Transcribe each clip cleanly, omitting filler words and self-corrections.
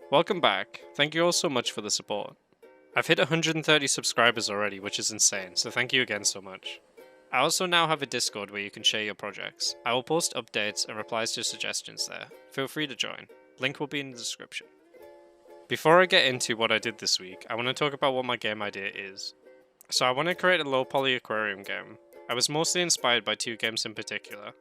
Welcome back. Thank you all so much for the support. I've hit 130 subscribers already, which is insane, so thank you again so much. I also now have a Discord where you can share your projects. I will post updates and replies to suggestions there. Feel free to join. Link will be in the description. Before I get into what I did this week, I want to talk about what my game idea is. So I want to create a low poly aquarium game. I was mostly inspired by two games in particular.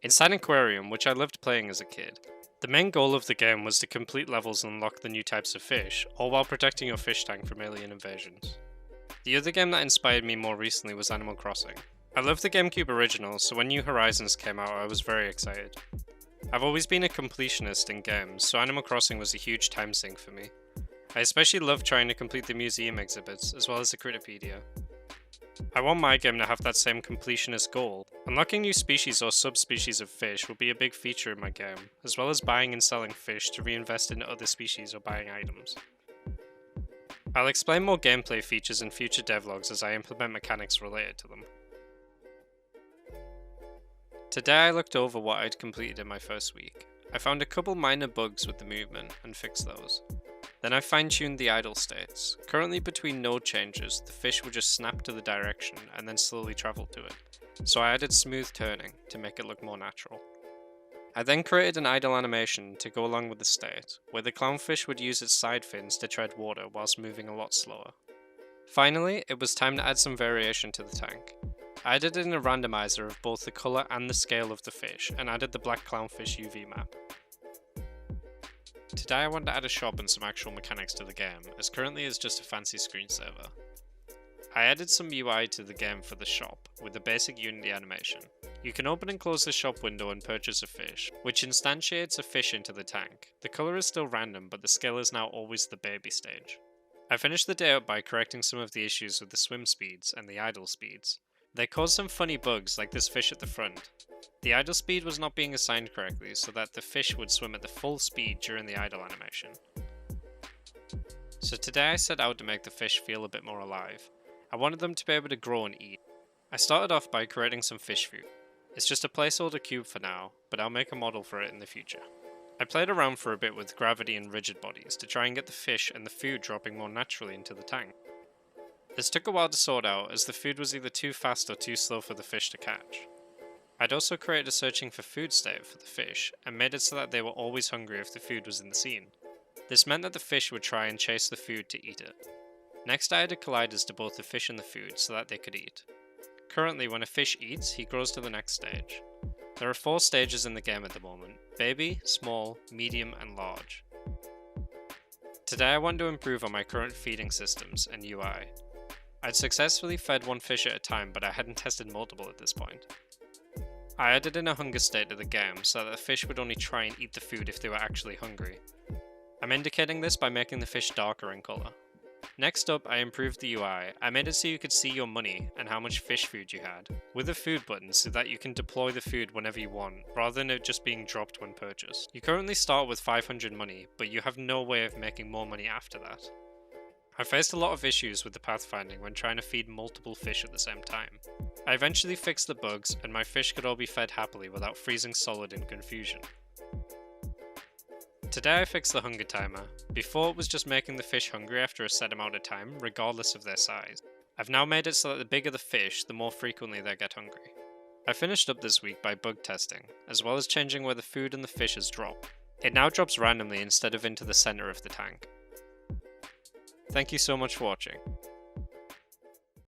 Inside Aquarium, which I loved playing as a kid, the main goal of the game was to complete levels and unlock the new types of fish, all while protecting your fish tank from alien invasions. The other game that inspired me more recently was Animal Crossing. I loved the GameCube original, so when New Horizons came out I was very excited. I've always been a completionist in games, so Animal Crossing was a huge time sink for me. I especially love trying to complete the museum exhibits, as well as the Critterpedia. I want my game to have that same completionist goal. Unlocking new species or subspecies of fish will be a big feature in my game, as well as buying and selling fish to reinvest in other species or buying items. I'll explain more gameplay features in future devlogs as I implement mechanics related to them. Today I looked over what I'd completed in my first week. I found a couple minor bugs with the movement and fixed those. Then I fine-tuned the idle states. Currently between node changes, the fish would just snap to the direction and then slowly travel to it, so I added smooth turning to make it look more natural. I then created an idle animation to go along with the state, where the clownfish would use its side fins to tread water whilst moving a lot slower. Finally, it was time to add some variation to the tank. I added in a randomizer of both the colour and the scale of the fish, and added the black clownfish UV map. Today I wanted to add a shop and some actual mechanics to the game, as currently it's just a fancy screensaver. I added some UI to the game for the shop, with the basic Unity animation. You can open and close the shop window and purchase a fish, which instantiates a fish into the tank. The colour is still random, but the scale is now always the baby stage. I finished the day up by correcting some of the issues with the swim speeds and the idle speeds. They caused some funny bugs like this fish at the front. The idle speed was not being assigned correctly so that the fish would swim at the full speed during the idle animation. So today I set out to make the fish feel a bit more alive. I wanted them to be able to grow and eat. I started off by creating some fish food. It's just a placeholder cube for now, but I'll make a model for it in the future. I played around for a bit with gravity and rigid bodies to try and get the fish and the food dropping more naturally into the tank. This took a while to sort out as the food was either too fast or too slow for the fish to catch. I'd also created a searching for food state for the fish and made it so that they were always hungry if the food was in the scene. This meant that the fish would try and chase the food to eat it. Next I added colliders to both the fish and the food so that they could eat. Currently when a fish eats, he grows to the next stage. There are 4 stages in the game at the moment: baby, small, medium and large. Today I want to improve on my current feeding systems and UI. I'd successfully fed one fish at a time, but I hadn't tested multiple at this point. I added in a hunger state to the game so that the fish would only try and eat the food if they were actually hungry. I'm indicating this by making the fish darker in colour. Next up, I improved the UI. I made it so you could see your money and how much fish food you had, with a food button so that you can deploy the food whenever you want, rather than it just being dropped when purchased. You currently start with 500 money, but you have no way of making more money after that. I faced a lot of issues with the pathfinding when trying to feed multiple fish at the same time. I eventually fixed the bugs, and my fish could all be fed happily without freezing solid in confusion. Today I fixed the hunger timer. Before it was just making the fish hungry after a set amount of time, regardless of their size. I've now made it so that the bigger the fish, the more frequently they get hungry. I finished up this week by bug testing, as well as changing where the food and the fishes drop. It now drops randomly instead of into the center of the tank. Thank you so much for watching.